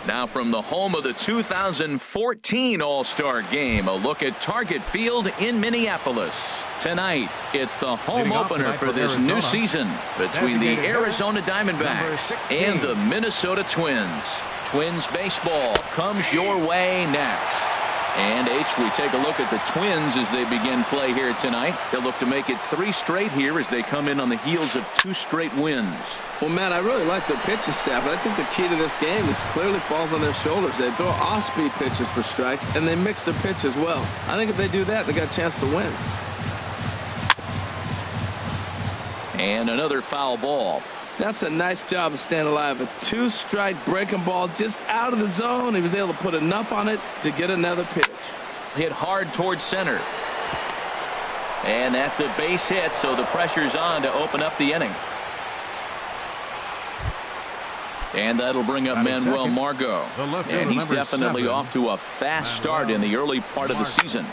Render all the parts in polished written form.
Now from the home of the 2014 All-Star Game, a look at Target Field in Minneapolis. Tonight, it's the home opener for this new season between the Arizona Diamondbacks and the Minnesota Twins. Twins baseball comes your way next. And H, we take a look at the Twins as they begin play here tonight. They'll look to make it 3 straight here as they come in on the heels of 2 straight wins. Well, Matt, I really like their pitching staff, but I think the key to this game is clearly falls on their shoulders. They throw off-speed pitches for strikes, and they mix their pitch as well. I think if they do that, they got a chance to win. And another foul ball. That's a nice job of staying alive. A 2-strike breaking ball just out of the zone. He was able to put enough on it to get another pitch. Hit hard towards center. And that's a base hit, so the pressure's on to open up the inning. And that'll bring up Manuel Margot. And he's definitely off to a fast start in the early part of the season.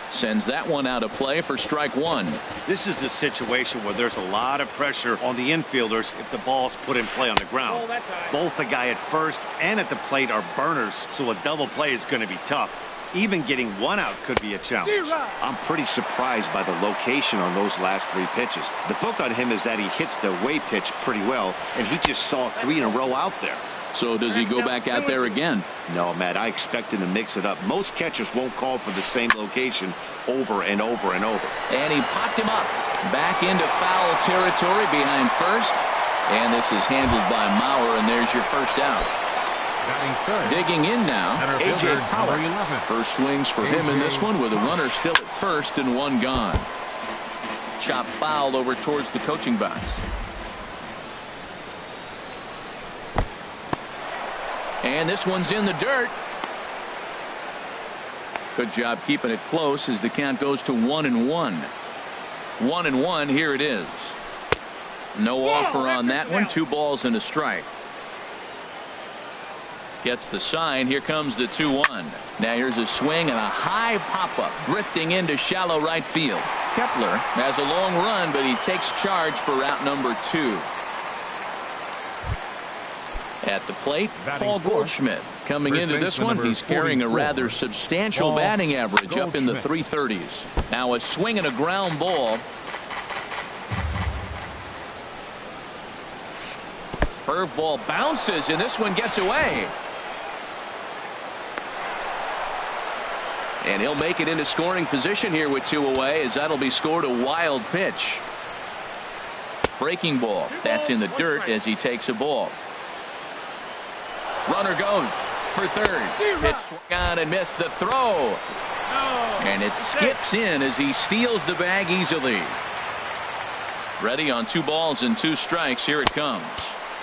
Sends that one out of play for strike 1. This is the situation where there's a lot of pressure on the infielders if the ball's put in play on the ground. Both the guy at first and at the plate are burners, so a double play is going to be tough. Even getting 1 out could be a challenge. I'm pretty surprised by the location on those last 3 pitches. The book on him is that he hits the away pitch pretty well, and he just saw 3 in a row out there. So does he go back out there again? No, Matt, I expect him to mix it up. Most catchers won't call for the same location over and over and over. And he popped him up. Back into foul territory behind first. And this is handled by Mauer, and there's your first out. Digging in now, A.J. Pollock. First swings for him in this one with a runner still at first and 1 gone. Chop fouled over towards the coaching box. And this one's in the dirt. Good job keeping it close as the count goes to 1-1. 1-1, here it is. No offer on that one. 2 balls and a strike. Gets the sign. Here comes the 2-1. Now here's a swing and a high pop-up drifting into shallow right field. Kepler has a long run, but he takes charge for out number 2. At the plate, Paul Goldschmidt. Coming into this one, he's carrying a rather substantial batting average up in the 330s. Now a swing and a ground ball. Curveball bounces, and this one gets away. And he'll make it into scoring position here with 2 away, as that'll be scored a wild pitch. Breaking ball. That's in the dirt as he takes a ball. Runner goes for third. Pitch swung on and missed the throw. And it skips in as he steals the bag easily. Ready on 2 balls and 2 strikes. Here it comes.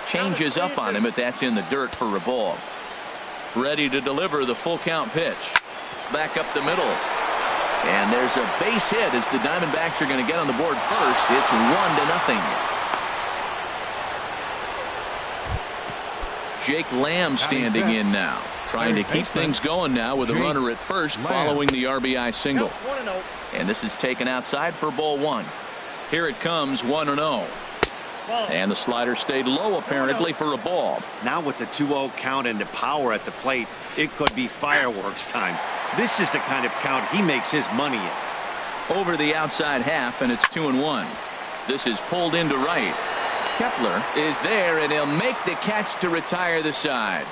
Changes up on him, but that's in the dirt for a ball. Ready to deliver the full count pitch. Back up the middle. And there's a base hit as the Diamondbacks are going to get on the board first. It's 1-0. Jake Lamb standing in now, trying to keep things going now with a runner at first following the RBI single. And this is taken outside for ball 1. Here it comes, 1-0. And the slider stayed low apparently for a ball. Now with the 2-0 count and the power at the plate, it could be fireworks time. This is the kind of count he makes his money in. Over the outside half, and it's 2-1. This is pulled into right. Kepler is there, and he'll make the catch to retire the side.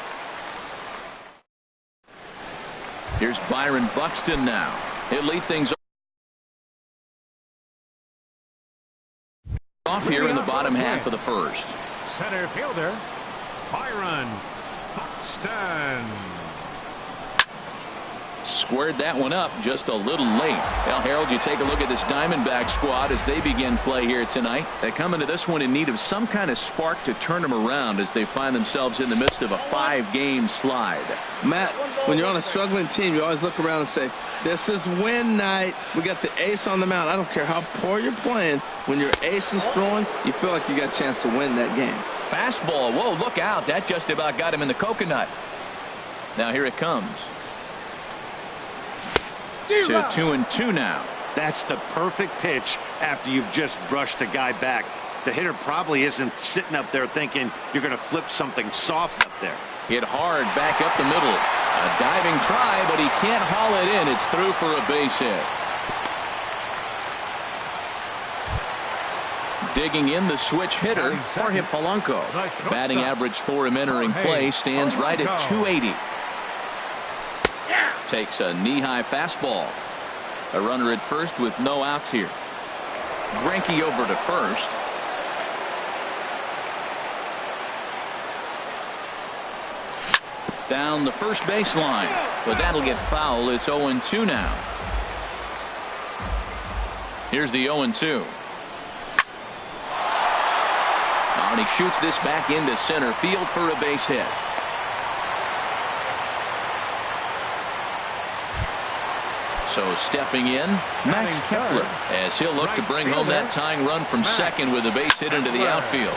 Here's Byron Buxton now. He'll lead things off here in the bottom half of the first. Center fielder, Byron Buxton. Squared that one up just a little late. Well, Harold, you take a look at this Diamondback squad as they begin play here tonight. They come into this one in need of some kind of spark to turn them around as they find themselves in the midst of a 5-game slide. Matt, when you're on a struggling team, you always look around and say, this is win night. We got the ace on the mound. I don't care how poor you're playing. When your ace is throwing, you feel like you got a chance to win that game. Fastball. Whoa, look out. That just about got him in the coconut. Now here it comes. To 2-2 now. That's the perfect pitch after you've just brushed a guy back. The hitter probably isn't sitting up there thinking you're going to flip something soft up there. Hit hard back up the middle. A diving try, but he can't haul it in. It's through for a base hit. Digging in, the switch hitter, Jorge Polanco. Batting average for him entering play stands right at 280. Takes a knee-high fastball. A runner at first with no outs here. Greinke over to first. Down the first baseline, but that'll get foul. It's 0-2 now. Here's the 0-2. And he shoots this back into center field for a base hit. So stepping in, Max Kepler, as he'll look to bring home that tying run from second with a base hit into the outfield.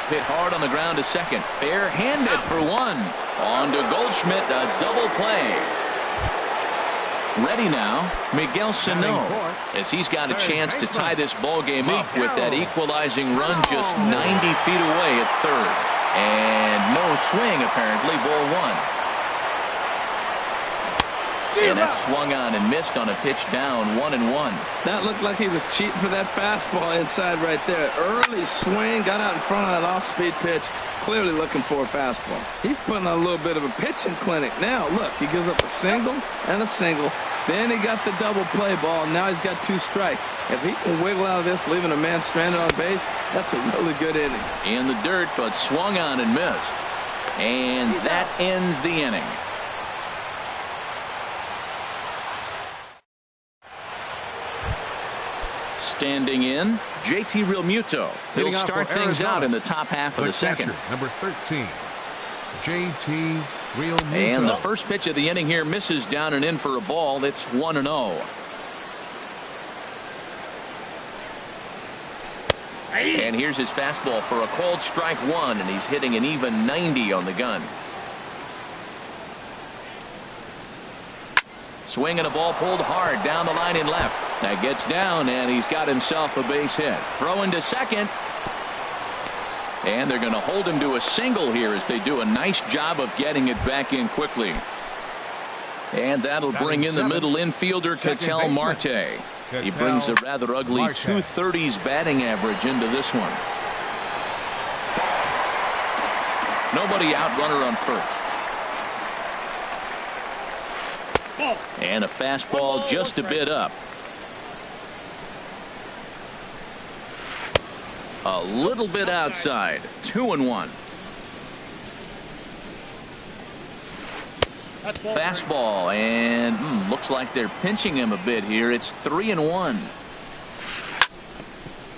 Hit hard on the ground to second. Bare-handed for one. On to Goldschmidt, a double play. Ready now, Miguel Sano, as he's got a chance to tie this ball game up with that equalizing run just 90 feet away at third. And no swing, apparently, ball one. And that swung on and missed on a pitch down, 1-1. That looked like he was cheating for that fastball inside right there. Early swing, got out in front of that off-speed pitch, clearly looking for a fastball. He's putting on a little bit of a pitching clinic. Now, look, he gives up a single and a single. Then he got the double play ball. Now he's got 2 strikes. If he can wiggle out of this, leaving a man stranded on base, that's a really good inning. In the dirt, but swung on and missed. And that ends the inning. Standing in, JT Realmuto. He'll start things out in the top half of the second. Number 13, JT Realmuto. And the first pitch of the inning here misses down and in for a ball. That's 1-0. And here's his fastball for a called strike one, and he's hitting an even 90 on the gun. Swing and a ball pulled hard down the line in left. That gets down, and he's got himself a base hit. Throwing to second. And they're going to hold him to a single here as they do a nice job of getting it back in quickly. And that'll bring in the middle infielder, Ketel Marte. He brings a rather ugly 230s batting average into this one. Nobody out, runner on first. And a fastball just a bit up. A little bit outside. 2-1. Fastball, and looks like they're pinching him a bit here. It's 3-1.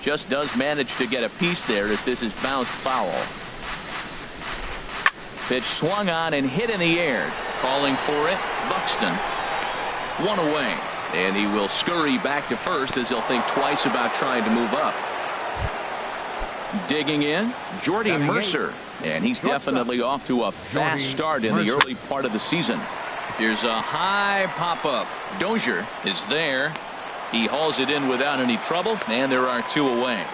Just does manage to get a piece there as this is bounced foul. Pitch swung on and hit in the air. Calling for it, Buxton. One away, and he will scurry back to first as he'll think twice about trying to move up. Digging in, Jordy Mercer, and he's definitely off to a fast start in the early part of the season. Here's a high pop-up. Dozier is there. He hauls it in without any trouble, and there are 2 away.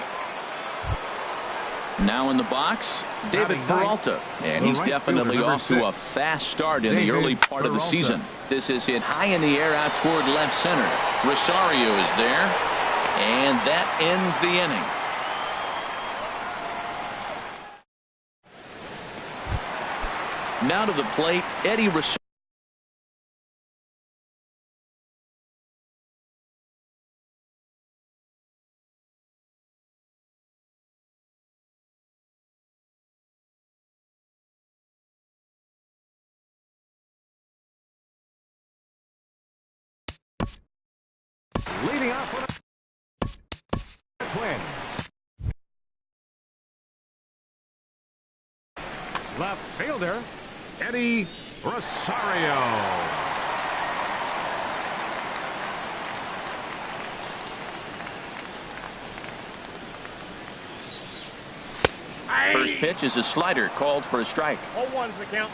Now in the box, David Peralta, and he's definitely off to a fast start in the early part of the season. This is hit high in the air out toward left center. Rosario is there, and that ends the inning. Now to the plate, Eddie Rosario. Leading off for the Twins. Left fielder, Eddie Rosario. First pitch is a slider called for a strike. 0-1's the count.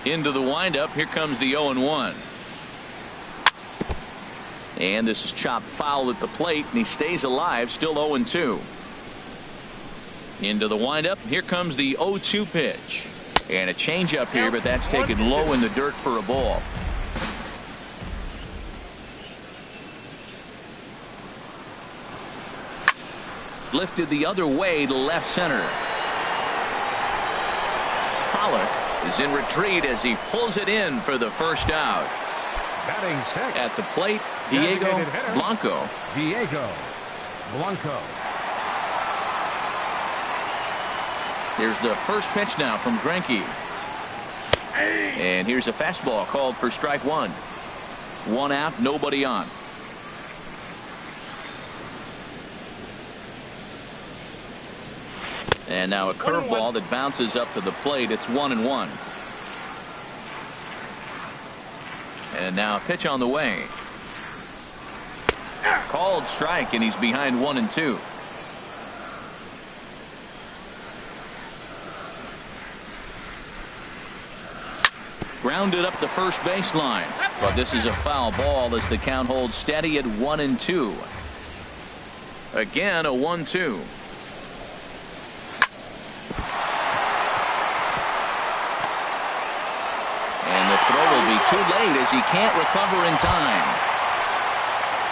Into the windup. Here comes the 0-1. And this is chopped foul at the plate, and he stays alive, still 0-2. Into the windup. Here comes the 0-2 pitch. And a changeup here, but that's taken low in the dirt for a ball. Lifted the other way to left center. Pollock is in retreat as he pulls it in for the first out. Batting sixth. At the plate, Diego Blanco. Diego Blanco. Here's the first pitch now from Greinke. And here's a fastball called for strike one. One out, nobody on. And now a curveball that bounces up to the plate. It's 1-1. And now a pitch on the way. Called strike, and he's behind 1-2. Grounded up the first baseline, but this is a foul ball as the count holds steady at 1-2. Again, a 1-2. And the throw will be too late as he can't recover in time.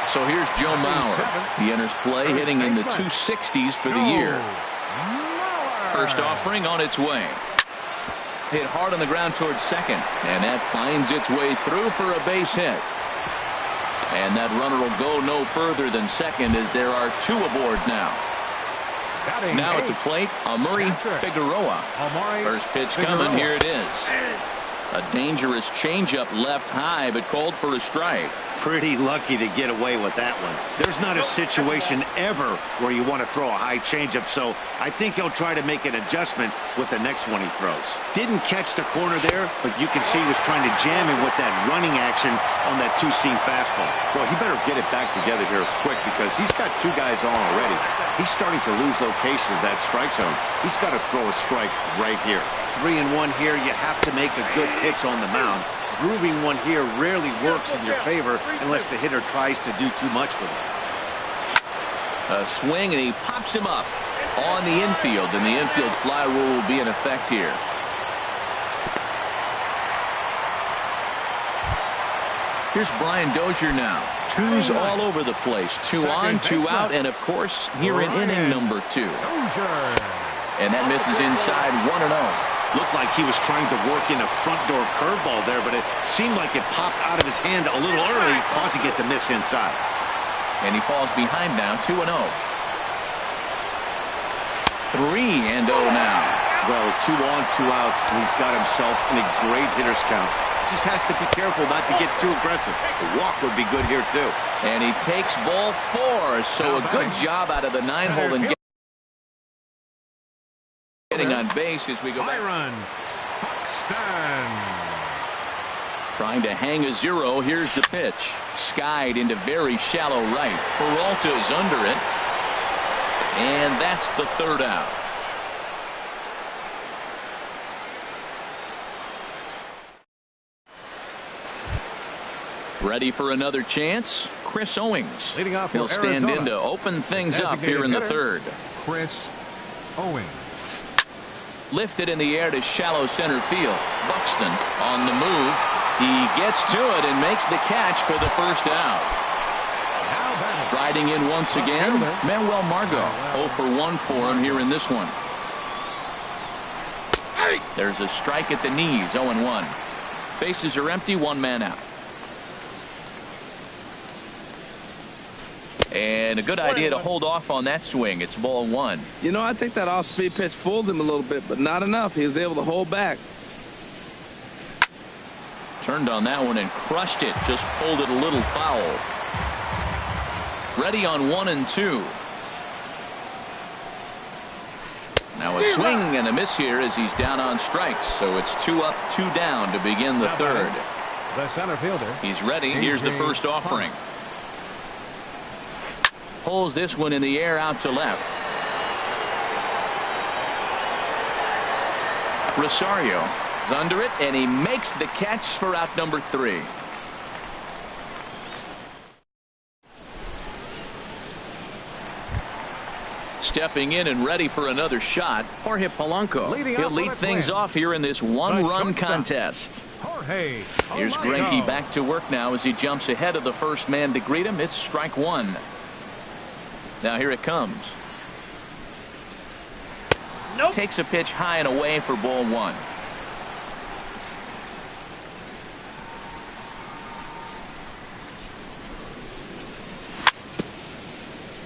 So here's Joe Mauer. He enters play hitting in the 260s for the year. First offering on its way. Hit hard on the ground towards second, and that finds its way through for a base hit. And that runner will go no further than second as there are two aboard now. Now at the plate, Amuri Figueroa. First pitch coming, here it is. A dangerous changeup left high, but called for a strike. Pretty lucky to get away with that one. There's not a situation ever where you want to throw a high changeup, so I think he'll try to make an adjustment with the next one he throws. Didn't catch the corner there, but you can see he was trying to jam him with that running action on that two-seam fastball. Well, he better get it back together here quick because he's got two guys on already. He's starting to lose location of that strike zone. He's got to throw a strike right here. 3-1 here. You have to make a good pitch on the mound. Grooving one here rarely works in your favor unless the hitter tries to do too much with it. A swing, and he pops him up on the infield, and the infield fly rule will be in effect here. Here's Brian Dozier now. Twos all over the place. Two on, two out, and of course here in inning number 2. And that misses inside 1-0. Looked like he was trying to work in a front door curveball there, but it seemed like it popped out of his hand a little early, causing it to miss inside. And he falls behind now, 2-0. 3-0 now. Well, 2 on, 2 outs, and he's got himself in a great hitter's count. Just has to be careful not to get too aggressive. A walk would be good here, too. And he takes ball 4, so a good job out of the 9-hole and getting on base as we go back. Trying to hang a 0. Here's the pitch. Skied into very shallow right. Peralta's under it. And that's the third out. Ready for another chance? Chris Owings. He'll stand in to open things up here in the third. Chris Owings. Lifted in the air to shallow center field. Buxton on the move. He gets to it and makes the catch for the first out. Riding in once again, Manuel Margot. 0 for 1 for him here in this one. There's a strike at the knees, 0-1. Bases are empty, 1 man out. And a good idea to hold off on that swing. It's ball 1. You know, I think that off-speed pitch fooled him a little bit, but not enough. He was able to hold back. Turned on that one and crushed it. Just pulled it a little foul. Ready on 1-2. Now a swing and a miss here as he's down on strikes. So it's 2 up, 2 down to begin the third. The center fielder. He's ready. Here's the first offering. Pulls this one in the air out to left. Rosario is under it, and he makes the catch for out number 3. Stepping in and ready for another shot, Jorge Polanco. He'll lead things off here in this one-run contest. Here's Greinke back to work now as he jumps ahead of the first man to greet him. It's strike one. Now here it comes. Nope. Takes a pitch high and away for ball one.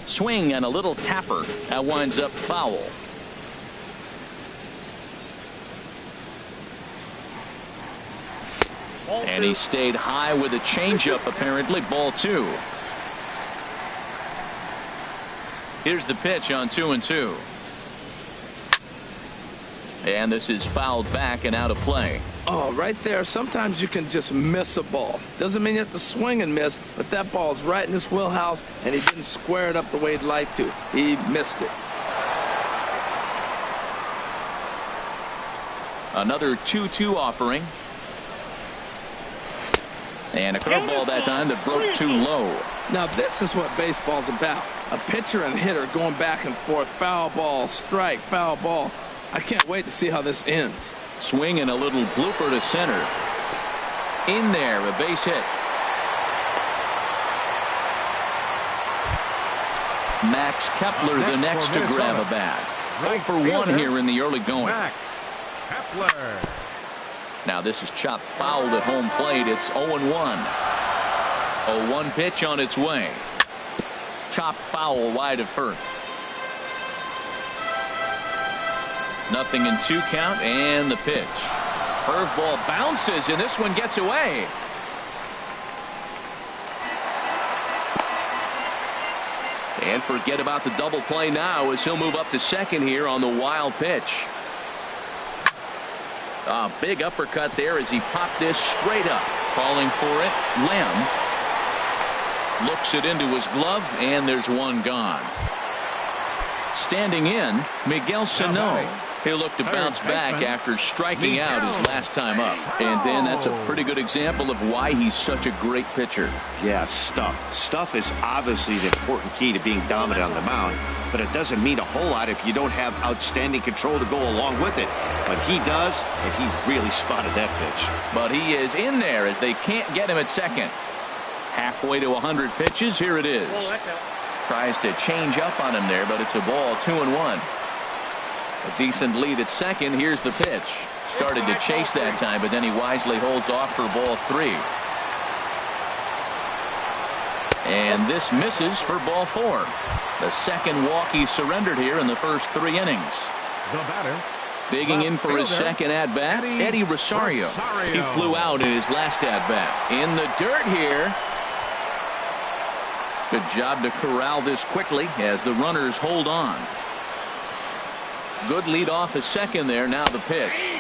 Swing and a little tapper. That winds up foul. And he stayed high with a changeup, apparently. Ball two. Here's the pitch on 2-2. And this is fouled back and out of play. Oh, right there. Sometimes you can just miss a ball. Doesn't mean you have to swing and miss, but that ball's right in his wheelhouse, and he didn't square it up the way he'd like to. He missed it. Another 2-2 offering. And a curveball that time that broke too low. Now this is what baseball's about. A pitcher and hitter going back and forth. Foul ball, strike, foul ball. I can't wait to see how this ends. Swing and a little blooper to center. In there, a base hit. Max Kepler the next to grab a bat. 0 for 1 here in the early going. Kepler. Now this is chopped fouled at home plate. It's 0-1. 0-1 pitch on its way. Chopped foul wide of first. 0-2 count and the pitch. Curveball bounces and this one gets away. And forget about the double play now as he'll move up to second here on the wild pitch. A big uppercut there as he popped this straight up. Calling for it, Lamb. Looks it into his glove, and there's one gone. Standing in, Miguel Sano. He'll look to bounce back after striking out his last time up. And then that's a pretty good example of why he's such a great pitcher. Yeah, stuff. Stuff is obviously the important key to being dominant on the mound, but it doesn't mean a whole lot if you don't have outstanding control to go along with it. But he does, and he really spotted that pitch. But he is in there as they can't get him at second. Halfway to 100 pitches, here it is. Tries to change up on him there, but it's a ball, 2-1. A decent lead at second. Here's the pitch. Started to chase that time, but then he wisely holds off for ball 3. And this misses for ball 4. The second walk he surrendered here in the first 3 innings. The batter. Digging in for his second at-bat, Eddie Rosario. He flew out in his last at-bat. In the dirt here. Good job to corral this quickly as the runners hold on. Good lead off at second there. Now the pitch.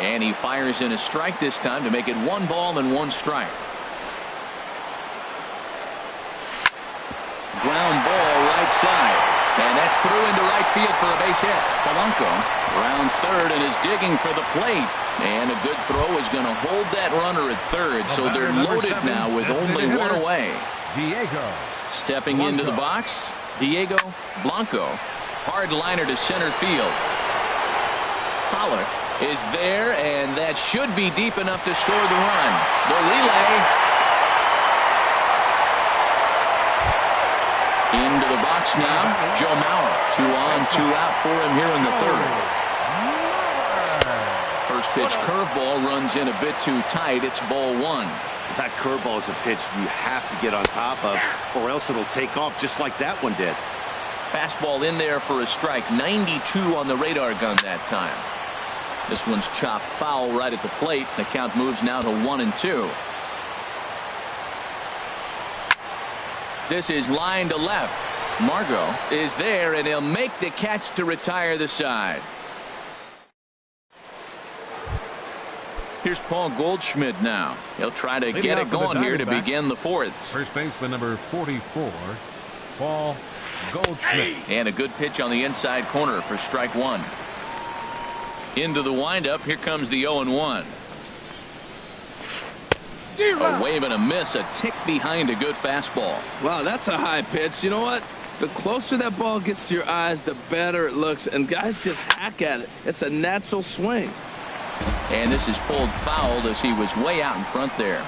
And he fires in a strike this time to make it 1 ball and 1 strike. Ground ball right side. And that's through into right field for a base hit. Polanco rounds third and is digging for the plate. And a good throw is going to hold that runner at third. So they're loaded now with only 1 away. Diego. Stepping into the box, Diego Blanco. Hard liner to center field. Pollard is there, and that should be deep enough to score the run. The relay. Into the box now, Joe Mauer. 2 on, 2 out for him here in the third. First pitch curveball runs in a bit too tight. It's ball 1. That curveball is a pitch you have to get on top of, or else it'll take off just like that one did. Fastball in there for a strike. 92 on the radar gun that time. This one's chopped foul right at the plate. The count moves now to 1-2. This is line to left. Margot is there, and he'll make the catch to retire the side. Here's Paul Goldschmidt now. He'll try to get it going here to begin the 4th. First baseman number 44, Paul Goldschmidt. And a good pitch on the inside corner for strike 1. Into the windup. Here comes the 0-1. A wave and a miss. A tick behind a good fastball. Wow, that's a high pitch. You know what? The closer that ball gets to your eyes, the better it looks, and guys just hack at it. It's a natural swing. And this is pulled fouled as he was way out in front there.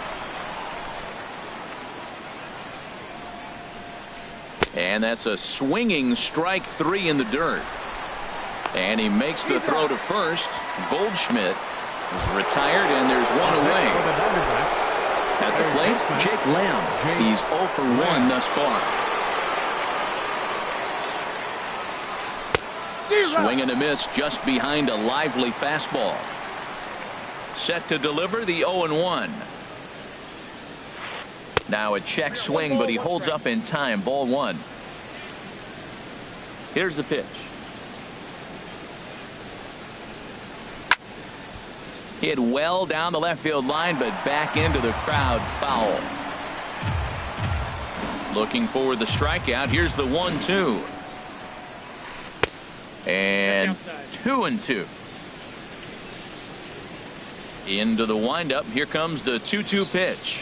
And that's a swinging strike 3 in the dirt. And he makes the throw to first. Goldschmidt is retired, and there's one away. At the plate, Jake Lamb. He's 0 for 1 thus far. Swing and a miss just behind a lively fastball. Set to deliver the 0-1. Now a check swing, but he holds up in time. Ball 1. Here's the pitch. Hit well down the left field line, but back into the crowd. Foul. Looking for the strikeout. Here's the 1-2. And 2-2. Into the windup. Here comes the 2-2 pitch.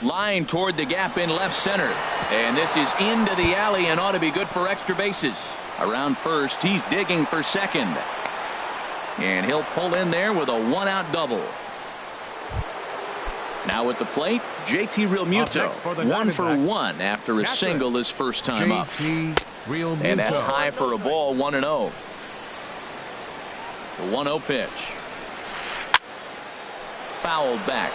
Line toward the gap in left center. And this is into the alley and ought to be good for extra bases. Around first, he's digging for second. And he'll pull in there with a 1-out double. Now at the plate, JT Realmuto. 1 for 1 after a single his first time up. And that's high for a ball. 1-0. The 1-0 pitch. Fouled back.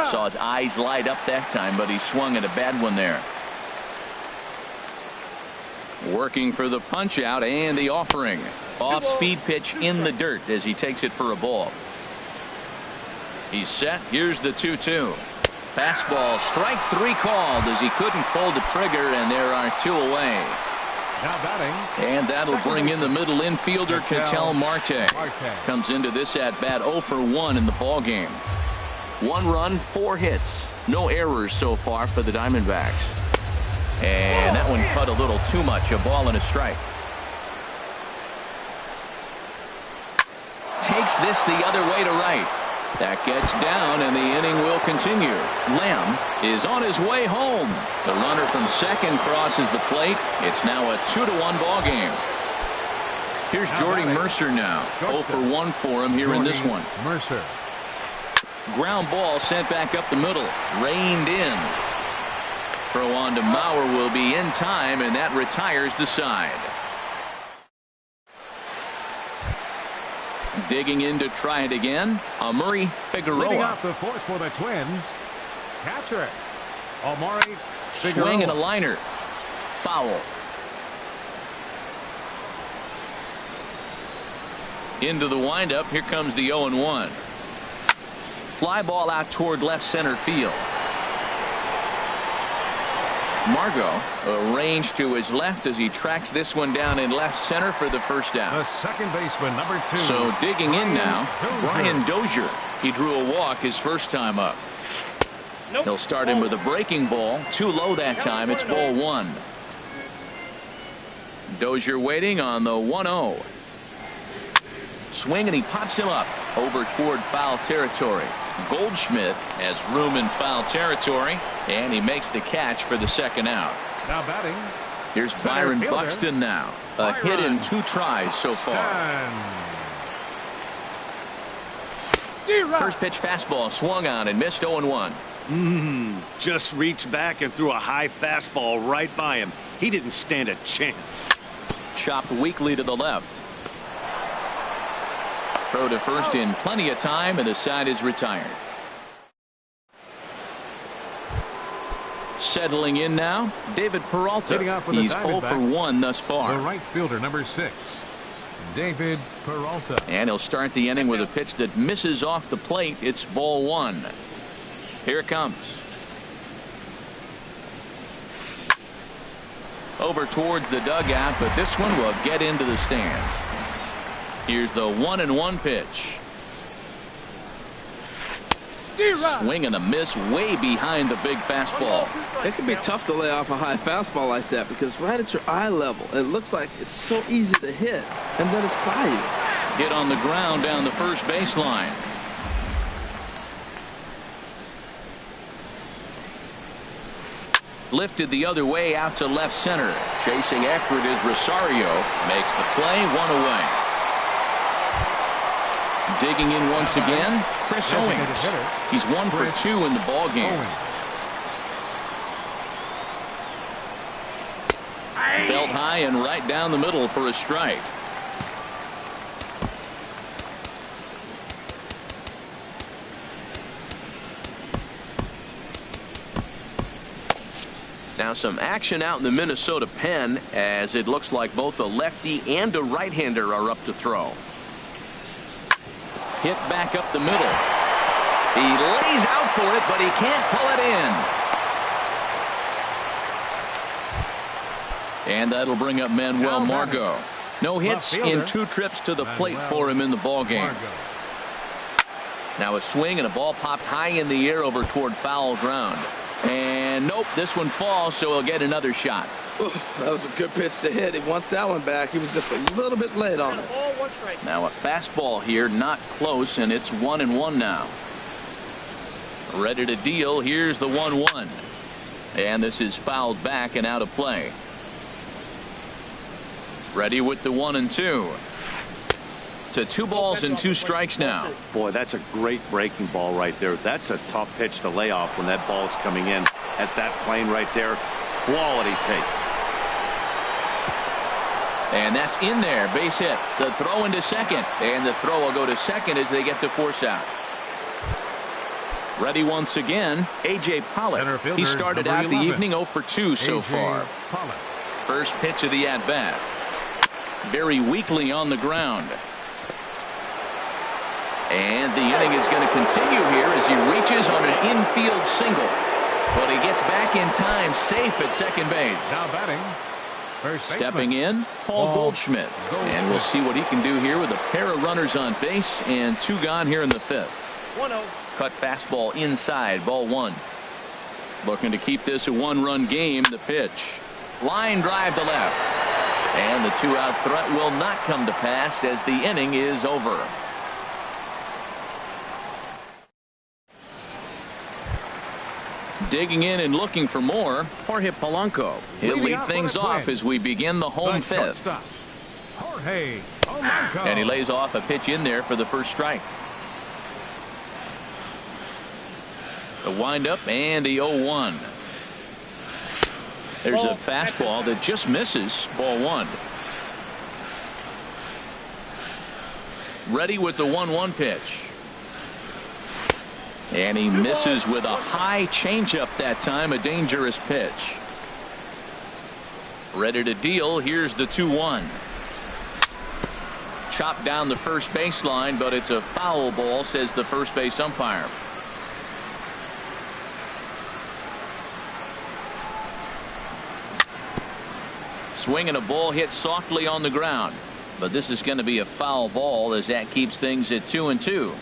Saw his eyes light up that time, but he swung at a bad one there. Working for the punch out and the offering. Off speed pitch in the dirt as he takes it for a ball. He's set. Here's the 2-2. Fastball, strike 3 called as he couldn't pull the trigger, and there are 2 away. Now batting. And that'll bring in the middle infielder, Ketel Marte. Comes into this at bat 0 for 1 in the ball game. 1 run, 4 hits. No errors so far for the Diamondbacks. And that one cut a little too much. A ball and a strike. Takes this the other way to right. That gets down, and the inning will continue. Lamb is on his way home. The runner from second crosses the plate. It's now a 2-1 ball game. Here's Jordy Mercer now. 0 for 1 for him here in this one. Mercer. Ground ball sent back up the middle. Reined in. Throw on to Mauer will be in time, and that retires the side. Digging in to try it again. Amuri Figueroa. Leading off the 4th for the Twins. Catcher. Amuri Figueroa. Swing and a liner. Foul. Into the windup. Here comes the 0-1. Fly ball out toward left center field. Margot arranged to his left as he tracks this one down in left center for the first out. The second baseman, number 2. So digging in now, Brian Dozier. He drew a walk his first time up. He'll start him with a breaking ball. Too low that time. It's ball 1. Dozier waiting on the 1-0. Swing, and he pops him up over toward foul territory. Goldschmidt has room in foul territory, and he makes the catch for the second out. Now batting. Here's Byron Buxton now. A hit in 2 tries so far. First pitch fastball swung on and missed. 0-1. Just reached back and threw a high fastball right by him. He didn't stand a chance. Chopped weakly to the left. Throw to first in plenty of time, and the side is retired. Settling in now, David Peralta. He's 0 for 1 thus far. The right fielder, number 6, David Peralta. And he'll start the inning with a pitch that misses off the plate. It's ball 1. Here it comes. Over towards the dugout, but this one will get into the stands. Here's the 1-1 pitch. Swing and a miss way behind the big fastball. It can be tough to lay off a high fastball like that because right at your eye level, it looks like it's so easy to hit, and then it's by you. Hit on the ground down the first baseline. Lifted the other way out to left center. Chasing after it is Rosario. Makes the play, one away. Digging in once again, Chris Owings. He's 1 for 2 in the ball game. Belt high and right down the middle for a strike. Now some action out in the Minnesota pen, as it looks like both a lefty and a right-hander are up to throw. Hit back up the middle. He lays out for it, but he can't pull it in. And that'll bring up Manuel Margot. No hits in 2 trips to the plate for him in the ballgame. Now a swing and a ball popped high in the air over toward foul ground. And nope, this one falls, so he'll get another shot. Ooh, that was a good pitch to hit. He wants that one back. He was just a little bit late on it. Now a fastball here, not close, and it's 1-1 now. Ready to deal. Here's the 1-1. And this is fouled back and out of play. Ready with the 1-2. To 2 balls and 2 strikes now. Boy, that's a great breaking ball right there. That's a tough pitch to lay off when that ball's coming in at that plane right there. Quality take. And that's in there. Base hit. The throw into second. And the throw will go to second as they get the force out. Ready once again, A.J. Pollock. He started out the evening 0 for 2 so far. First pitch of the at-bat. Very weakly on the ground. And the inning is going to continue here as he reaches on an infield single. But he gets back in time, safe at second base. Now batting. Stepping in, Paul Goldschmidt. And we'll see what he can do here with a pair of runners on base and 2 gone here in the 5th. 1-0. Cut fastball inside, ball 1. Looking to keep this a 1-run game. The pitch. Line drive to left. And the 2-out threat will not come to pass as the inning is over. Digging in and looking for more, Jorge Polanco. He'll lead things off as we begin the home 5th. And he lays off a pitch in there for the first strike. The windup and the 0-1. There's a fastball that just misses, ball 1. Ready with the 1-1 pitch. And he misses with a high changeup that time, a dangerous pitch. Ready to deal. Here's the 2-1. Chopped down the first baseline, but it's a foul ball, says the first base umpire. Swing and a ball hit softly on the ground. But this is going to be a foul ball as that keeps things at 2-2.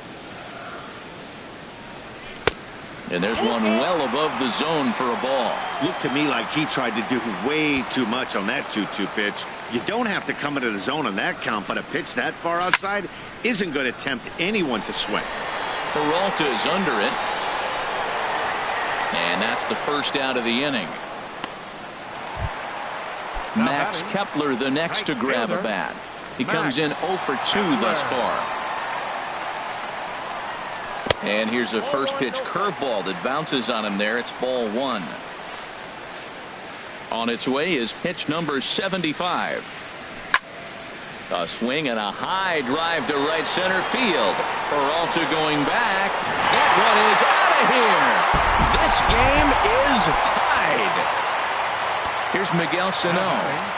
And there's one well above the zone for a ball. Looked to me like he tried to do way too much on that 2-2 pitch. You don't have to come into the zone on that count, but a pitch that far outside isn't going to tempt anyone to swing. Peralta is under it. And that's the first out of the inning. Max Kepler the next to grab a bat. He comes in 0 for 2 thus far. And here's a first pitch curveball that bounces on him there. It's ball 1. On its way is pitch number 75. A swing and a high drive to right center field. Peralta going back. That one is out of here. This game is tied. Here's Miguel Sano.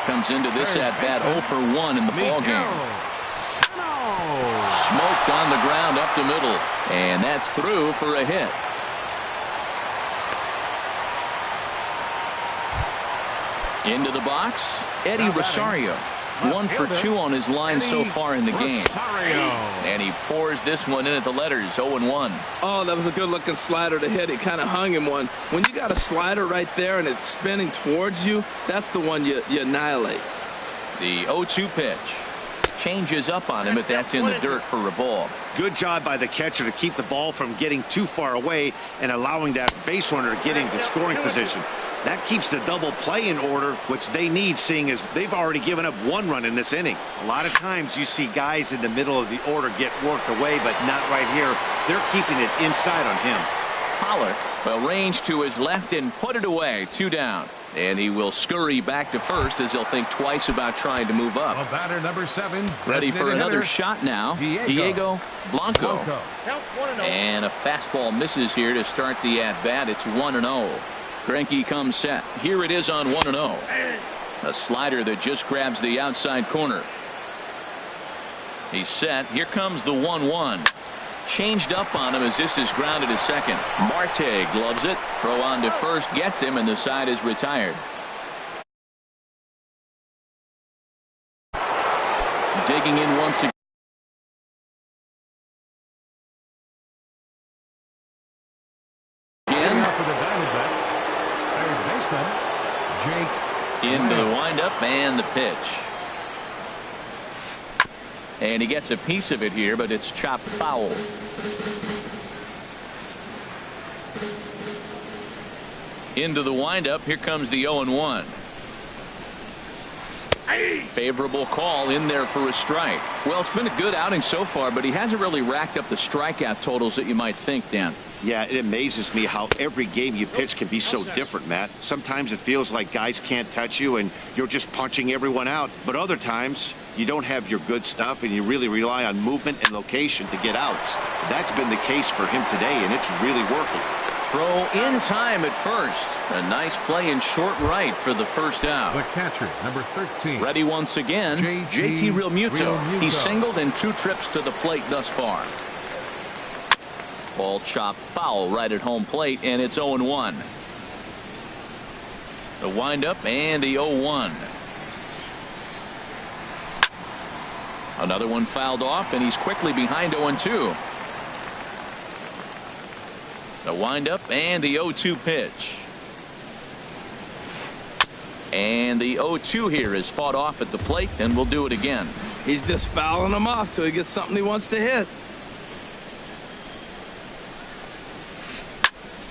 Comes into this at bat 0 for 1 in the ball game. Smoked on the ground up the middle, and that's through for a hit. Into the box, Eddie Rosario. 1 for 2 on his line so far in the game. And he pours this one in at the letters, 0-1. Oh, that was a good-looking slider to hit. It kind of hung him one. When you got a slider right there and it's spinning towards you, that's the one you annihilate. The 0-2 pitch. changes up on him, but that's in the dirt for a ball. Good job by the catcher to keep the ball from getting too far away and allowing that base runner to get into scoring position. That keeps the double play in order, which they need, seeing as they've already given up 1 run in this inning. A lot of times you see guys in the middle of the order get worked away, but not right here. They're keeping it inside on him. Pollard will range to his left and put it away. 2 down. And he will scurry back to first as he'll think twice about trying to move up. Batter number 7. Ready for another shot now. Diego Blanco. And a fastball misses here to start the at-bat. It's 1-0. Greinke comes set. Here it is on 1-0. A slider that just grabs the outside corner. He's set. Here comes the 1-1. Changed up on him as this is grounded to second. Marte gloves it. Throw on to first gets him, and the side is retired. Digging in once again. Into the windup and the pitch. And he gets a piece of it here, but it's chopped foul. Into the windup. Here comes the 0-1. Favorable call in there for a strike. Well, it's been a good outing so far, but he hasn't really racked up the strikeout totals that you might think, Dan. Yeah, it amazes me how every game you pitch can be so different, Matt. Sometimes it feels like guys can't touch you and you're just punching everyone out. But other times you don't have your good stuff and you really rely on movement and location to get outs. That's been the case for him today, and it's really working. Throw in time at first. A nice play in short right for the first out. The catcher, number 13. Ready once again, JT Realmuto. He's singled in 2 trips to the plate thus far. Ball chopped foul right at home plate, and it's 0-1. The windup and the 0-1. Another one fouled off, and he's quickly behind 0-2. The windup and the 0-2 pitch. And the 0-2 here is fought off at the plate, and we'll do it again. He's just fouling them off till he gets something he wants to hit.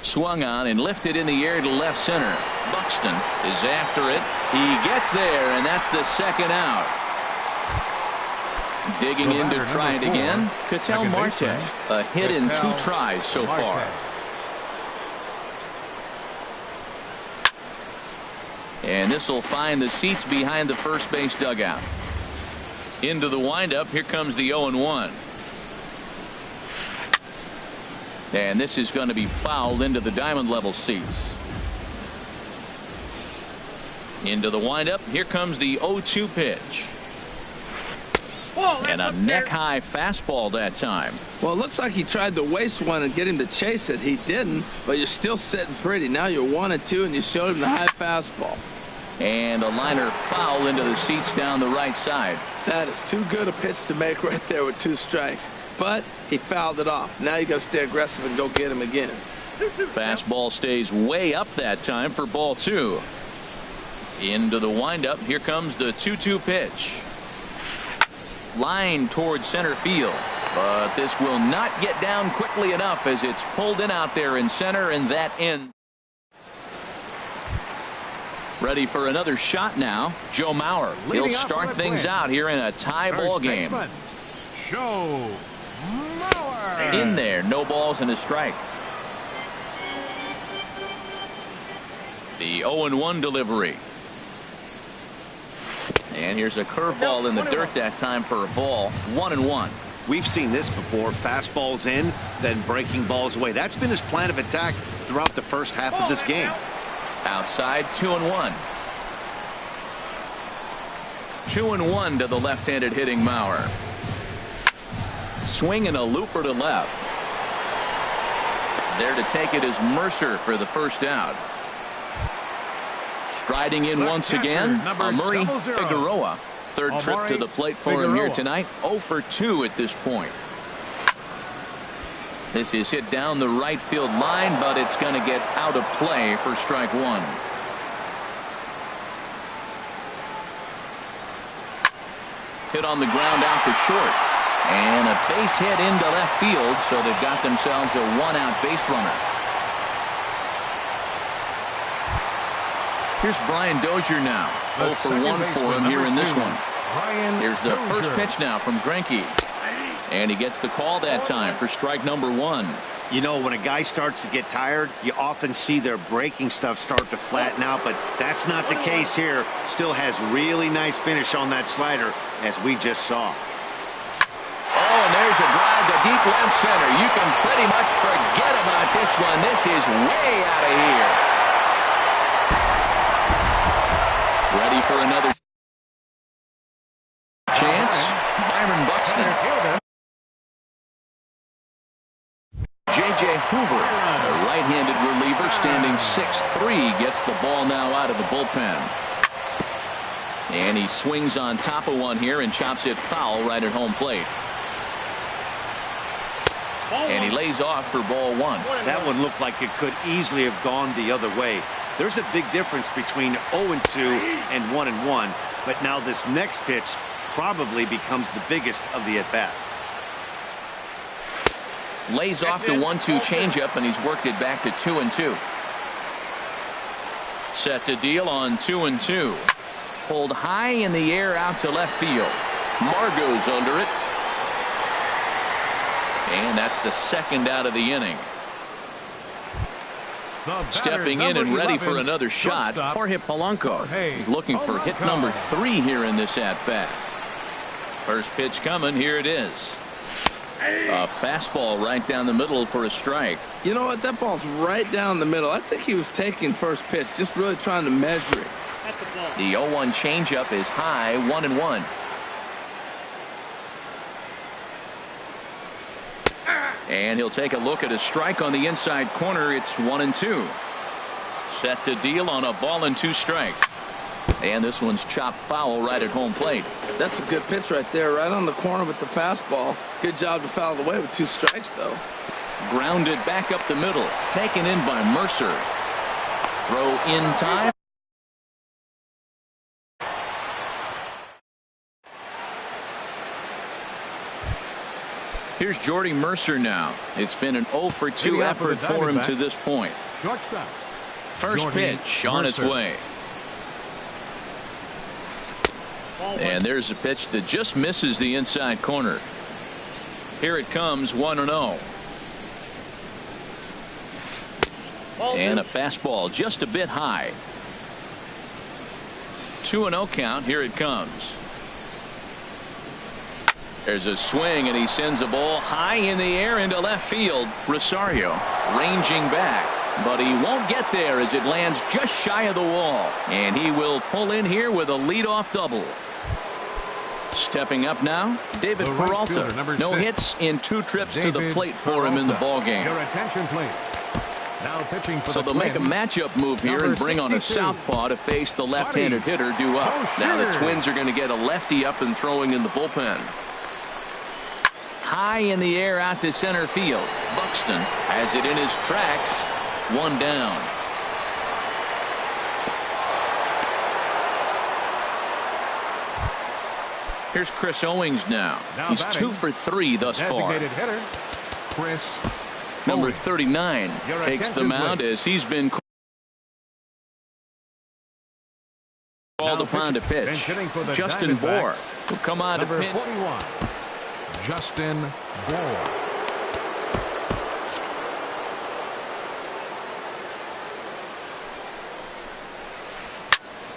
Swung on and lifted in the air to left center. Buxton is after it. He gets there, and that's the second out. Digging in to try it again. Ketel Marte. A hit in 2 tries so far. And this will find the seats behind the first base dugout. Into the windup. Here comes the 0-1. And this is going to be fouled into the diamond level seats. Into the windup. Here comes the 0-2 pitch. And a neck-high fastball that time. Well, it looks like he tried to waste one and get him to chase it. He didn't, but you're still sitting pretty. Now you're 1-2, and you showed him the high fastball. And a liner foul into the seats down the right side. That is too good a pitch to make right there with 2 strikes. But he fouled it off. Now you got to stay aggressive and go get him again. Fastball stays way up that time for ball 2. Into the windup. Here comes the 2-2 pitch. Line towards center field. But this will not get down quickly enough as it's pulled in out there in center, and that ends. Ready for another shot now. Joe Mauer. He'll start things out here in a tie ball game. Joe Mauer. In there, no balls and a strike. The 0-1 delivery. And here's a curveball in the dirt that time for a ball. 1-1. We've seen this before. Fastballs in, then breaking balls away. That's been his plan of attack throughout the first half of this game. Outside, 2-1. 2-1 to the left-handed hitting Mauer. Swing and a looper to left. There to take it is Mercer for the first out. Striding in once again, Amuri Figueroa. Third trip to the plate for him here tonight. 0 for 2 at this point. This is hit down the right field line, but it's going to get out of play for strike 1. hit on the ground out to short. And a base hit into left field, so they've got themselves a one-out base runner. Here's Brian Dozier now. 0 for 1 for him here in this one. Here's the first pitch now from Greinke. And he gets the call that time for strike number 1. You know, when a guy starts to get tired, you often see their breaking stuff start to flatten out, but that's not the case here. Still has really nice finish on that slider, as we just saw. Oh, and there's a drive to deep left center. You can pretty much forget about this one. This is way out of here. Ready for another chance. Byron Buxton. J.J. Hoover, a right-handed reliever standing 6'3", gets the ball now out of the bullpen. And he swings on top of one here and chops it foul right at home plate. And he lays off for ball 1. That one looked like it could easily have gone the other way. There's a big difference between 0-2 and 1-1, but now this next pitch probably becomes the biggest of the at-bat. Lays off the 1-2 changeup, and he's worked it back to 2-2. Set to deal on 2-2. Pulled high in the air out to left field. Margot's under it. And that's the second out of the inning. Stepping in and ready for another shot, Jorge Polanco. He's looking for hit number 3 here in this at-bat. First pitch coming. Here it is. A fastball right down the middle for a strike. You know what? That ball's right down the middle. I think he was taking first pitch, just really trying to measure it. The 0-1 changeup is high, 1-1. And he'll take a look at a strike on the inside corner. It's 1-2. Set to deal on a ball and 2 strikes. And this one's chopped foul right at home plate. That's a good pitch right there, right on the corner with the fastball. Good job to foul it away with 2 strikes, though. Grounded back up the middle. Taken in by Mercer. Throw in time. Here's Jordy Mercer now. It's been an 0 for 2 effort for him to this point. First pitch on its way. And there's a pitch that just misses the inside corner. Here it comes, 1-0. And a fastball just a bit high. 2-0 count. Here it comes. There's a swing, and he sends a ball high in the air into left field. Rosario ranging back, but he won't get there as it lands just shy of the wall. And he will pull in here with a leadoff double. Stepping up now, David Peralta. No hits in 2 trips to the plate for him in the ballgame. Your attention, please. Now pitching for so they'll make a matchup move here and bring on a southpaw to face the left-handed hitter due up. Now the Twins are going to get a lefty up and throwing in the bullpen. High in the air out to center field. Buxton has it in his tracks. 1 down. Here's Chris Owings now. He's 2 for 3 thus far. Hitter, Chris Number 39 takes the mound as he's been called upon to pitch. Justin Bour will come on to pitch. 41, Justin Bour.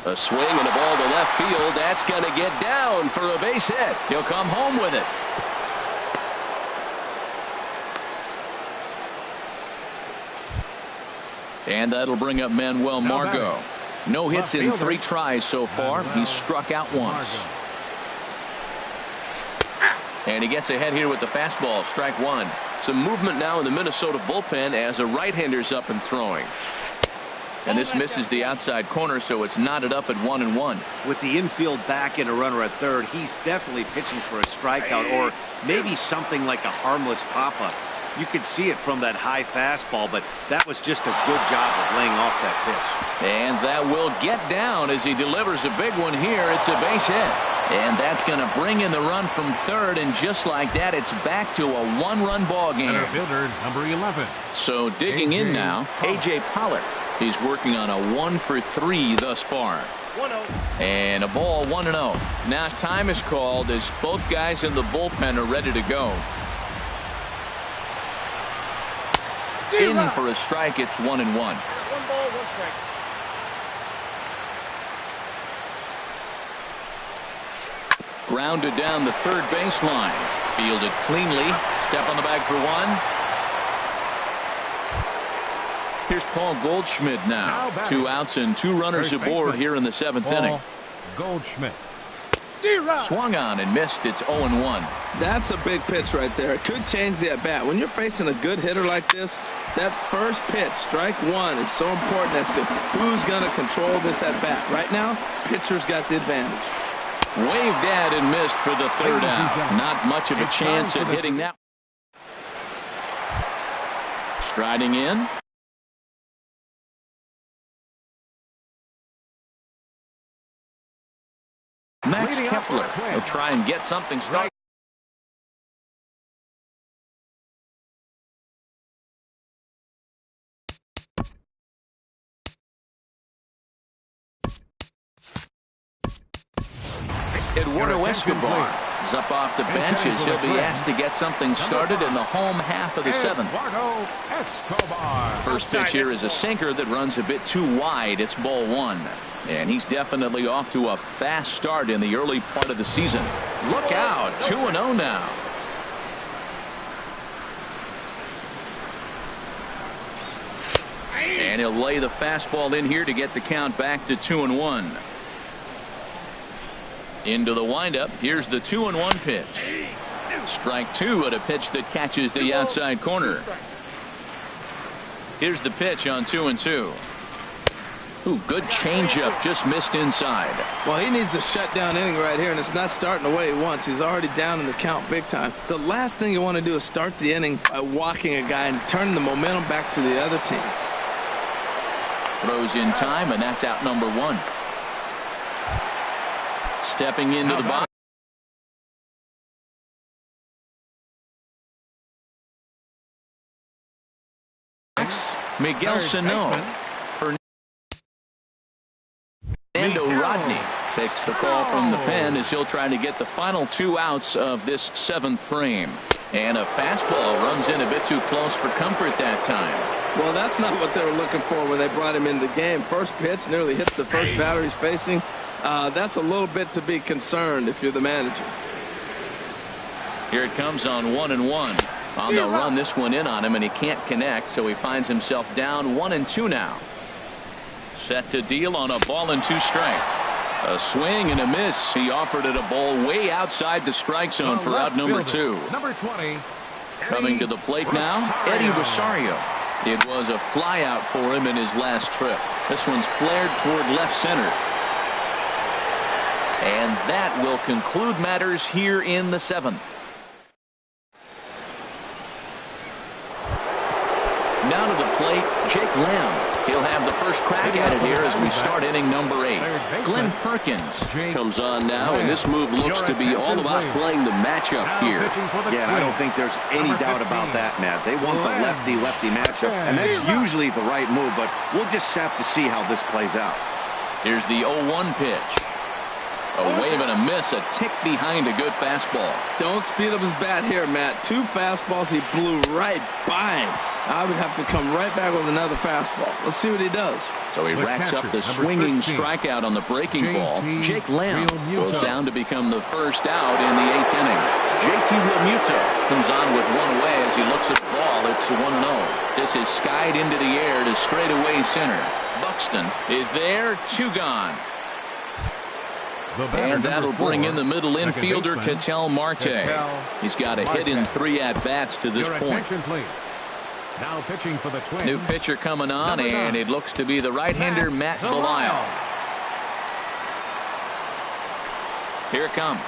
A swing and a ball to left field. That's going to get down for a base hit. He'll come home with it. And that'll bring up Manuel Margot. No hits in 3 tries so far. He's struck out once. And he gets ahead here with the fastball. Strike 1. Some movement now in the Minnesota bullpen as a right-hander's up and throwing. And this misses the outside corner, so it's knotted up at 1-1. With the infield back and a runner at third, he's definitely pitching for a strikeout or maybe something like a harmless pop-up. You could see it from that high fastball, but that was just a good job of laying off that pitch. And that will get down as he delivers a big one here. It's a base hit. And that's going to bring in the run from third, and just like that, it's back to a one-run ball game. Center fielder, number 11. So digging in now, A.J. Pollard. He's working on a 1-for-3 thus far. 1-0. And a ball 1-0. Now time is called as both guys in the bullpen are ready to go. In for a strike. It's 1-1. 1 ball, 1 strike. Grounded down the third baseline. Fielded cleanly. Step on the bag for one. Here's Paul Goldschmidt now. 2 outs and 2 runners aboard here in the 7th inning. Goldschmidt. Swung on and missed. It's 0-1. That's a big pitch right there. It could change the at-bat. When you're facing a good hitter like this, that first pitch, strike one, is so important as to who's going to control this at-bat. Right now, pitcher's got the advantage. Waved at and missed for the third out. Not much of a chance at hitting that. Striding in. Max Kepler will try and get something started. Eduardo Escobar is up off the bench as he'll be asked to get something started in the home half of the 7th. First pitch here is a sinker that runs a bit too wide. It's ball 1. And he's definitely off to a fast start in the early part of the season. Look out, 2-0 now. And he'll lay the fastball in here to get the count back to 2-1. Into the windup. Here's the 2-1 pitch. Strike 2 at a pitch that catches the outside corner. Here's the pitch on 2-2. Ooh, good changeup, just missed inside. Well, he needs a shutdown inning right here, and it's not starting the way he wants. He's already down in the count big time. The last thing you want to do is start the inning by walking a guy and turning the momentum back to the other team. Throws in time, and that's out number 1. Stepping into the box. Miguel Sano. Fernando Rodney takes the call from the pen as he'll try to get the final 2 outs of this 7th frame. And a fastball runs in a bit too close for comfort that time. Well, that's not what they were looking for when they brought him into the game. First pitch nearly hits the first batter he's facing. That's a little bit to be concerned if you're the manager. Here it comes on 1-1. They'll run this one in on him, and he can't connect, so he finds himself down 1-2 now. Set to deal on a ball and 2 strikes. A swing and a miss. He offered it a ball way outside the strike zone for out number 2. Number 20. Coming to the plate now, Eddie Rosario. It was a fly out for him in his last trip. This one's flared toward left center. And that will conclude matters here in the 7th. Now to the plate, Jake Lamb. He'll have the first crack at it here as we start inning number 8. Glenn Perkins comes on now, and this move looks to be all about playing the matchup here. Yeah, and I don't think there's any doubt about that, Matt. They want the lefty-lefty matchup, and that's usually the right move, but we'll just have to see how this plays out. Here's the 0-1 pitch. A wave and a miss, a tick behind a good fastball. Don't speed up his bat here, Matt. 2 fastballs, he blew right by him. I would have to come right back with another fastball. Let's see what he does. So he racks up the swinging strikeout on the breaking ball. Jake Lamb goes down to become the first out in the 8th inning. JT Realmuto comes on with one away as he looks at the ball. It's 1-0. This is skied into the air to straightaway center. Buxton is there, 2 gone. And that'll bring in the middle infielder, Ketel Marte. He's got a hit in 3 at-bats to this point. Now pitching for the Twins. New pitcher coming on, and it looks to be the right-hander, Matt Belisle. Here it comes.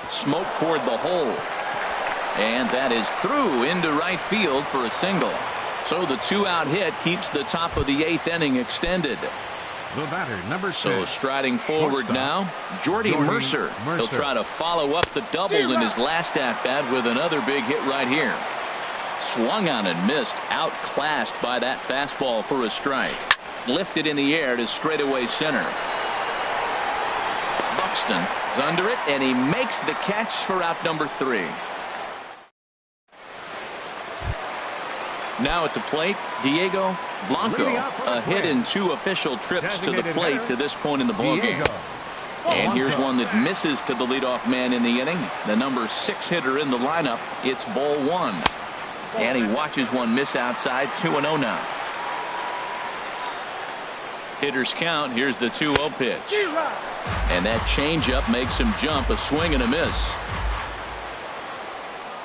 Smoke toward the hole. And that is through into right field for a single. So the 2-out hit keeps the top of the 8th inning extended. The batter, number 6. So striding forward now, Jordy Mercer. He'll try to follow up the double in his last at-bat with another big hit right here. Swung on and missed, outclassed by that fastball for a strike. Lifted in the air to straightaway center. Buxton is under it, and he makes the catch for out number 3. Now at the plate, Diego Blanco, a hit in 2 official trips to the plate to this point in the ballgame. And here's one that misses to the leadoff man in the inning. The number 6 hitter in the lineup. It's ball 1. And he watches one miss outside. 2-0 now. Hitters count. Here's the 2-0 pitch. And that changeup makes him jump. A swing and a miss.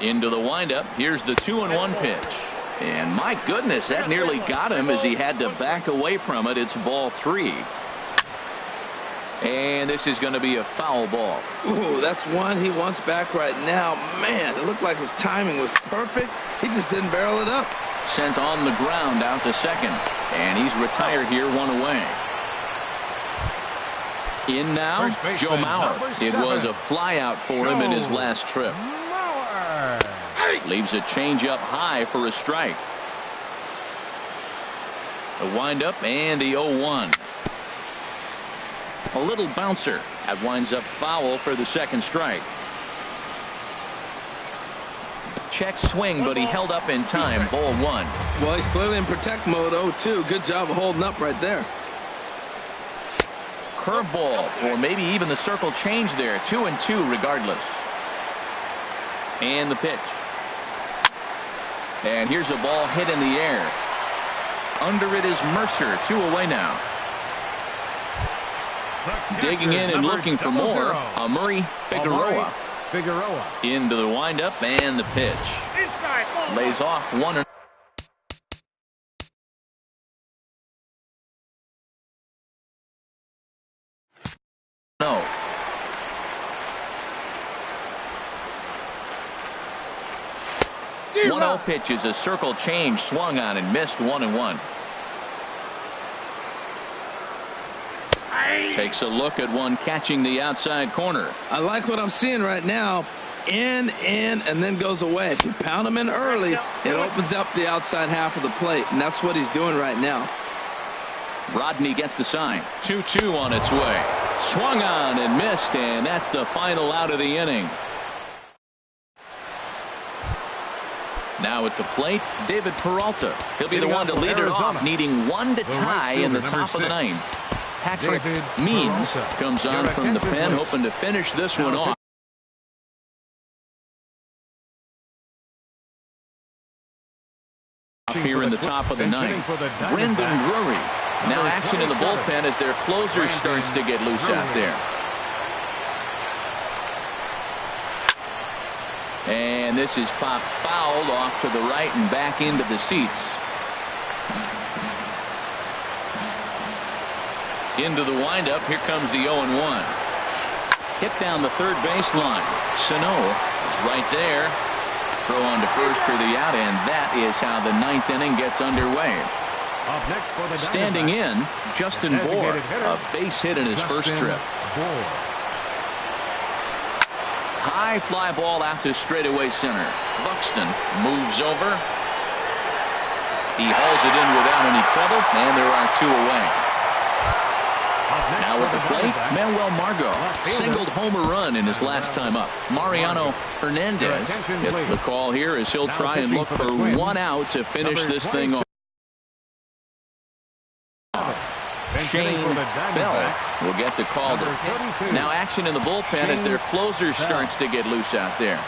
Into the windup. Here's the 2-1 pitch. And my goodness, that nearly got him as he had to back away from it. It's ball 3. And this is going to be a foul ball. Ooh, that's one he wants back right now. Man, it looked like his timing was perfect. He just didn't barrel it up. Sent on the ground out to second. And he's retired here, 1 away. In now, Joe Mauer. It was a fly out for him in his last trip. Leaves a changeup high for a strike. A windup and the 0-1. A little bouncer. That winds up foul for the second strike. Check swing, but he held up in time. Ball 1. Well, he's clearly in protect mode. 0-2. Good job of holding up right there. Curveball, or maybe even the circle change there. 2-2 regardless. And the pitch. And here's a ball hit in the air. Under it is Mercer. 2 away now. Digging in and looking for more. Amuri Figueroa. Into the windup and the pitch. Lays off 1. No. The 1-0 pitch is a circle change, swung on and missed. 1-1. Takes a look at one catching the outside corner. I like what I'm seeing right now. In, and then goes away. If you pound him in early, it opens up the outside half of the plate, and that's what he's doing right now. Rodney gets the sign. 2-2 on its way. Swung on and missed, and that's the final out of the inning. Now at the plate, David Peralta. He'll be the one to lead it off, needing 1 to tie in the top of the 9th. Patrick Means comes on from the pen, hoping to finish this one off. Here in the top of the 9th. Brendan Drury. Now action in the bullpen as their closer starts to get loose out there. And this is popped fouled off to the right and back into the seats. Into the windup. Here comes the 0-1. Hit down the third baseline. Sano is right there. Throw on to first for the out, and that is how the 9th inning gets underway. Standing in, Justin Bohr, a base hit in his first trip. High fly ball out to straightaway center. Buxton moves over. He hauls it in without any trouble, and there are 2 away. Now at the plate, Manuel Margot singled home run in his last time up. Mariano Hernandez gets the call here as he'll try and look for 1 out to finish this thing off. Shane Bell will get the call. Now action in the bullpen as their closer starts to get loose out there.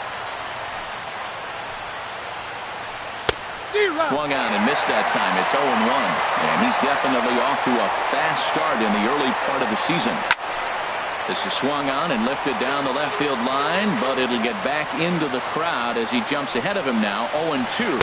Swung on and missed that time. It's 0-1. And he's definitely off to a fast start in the early part of the season. This is swung on and lifted down the left field line, but it'll get back into the crowd as he jumps ahead of him now. 0-2.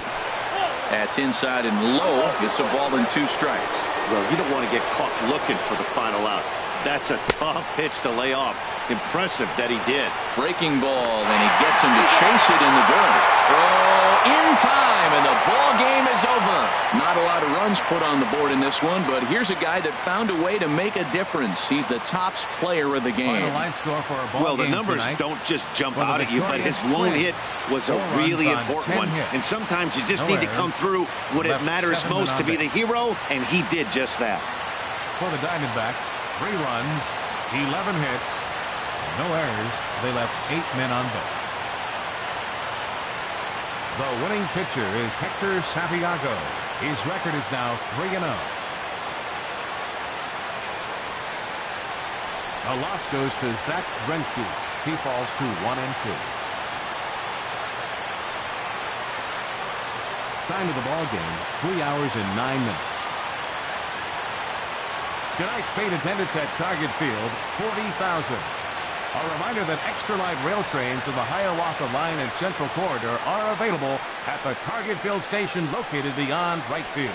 That's inside and low. It's a ball and 2 strikes. Well, you don't want to get caught looking for the final out. That's a tough pitch to lay off. Impressive that he did. Breaking ball, and he gets him to chase it in the dirt. Oh, in time, and the ball game is over. Not a lot of runs put on the board in this one, but here's a guy that found a way to make a difference. He's the top player of the game. Final line score for a ball Well, the game numbers tonight. don't just jump out at you, but his lone hit was a really important one. And sometimes you just need to come through when it matters most to be the hero, and he did just that. For the Diamondbacks, 3 runs, 11 hits, no errors. They left 8 men on base. The winning pitcher is Hector Santiago. His record is now 3-0. A loss goes to Zach Greinke. He falls to 1-2. Time of the ball game, 3 hours and 9 minutes. Tonight's paid attendance at Target Field, 40,000. A reminder that extra light rail trains to the Hiawatha Line and Central Corridor are available at the Target Field station located beyond right field.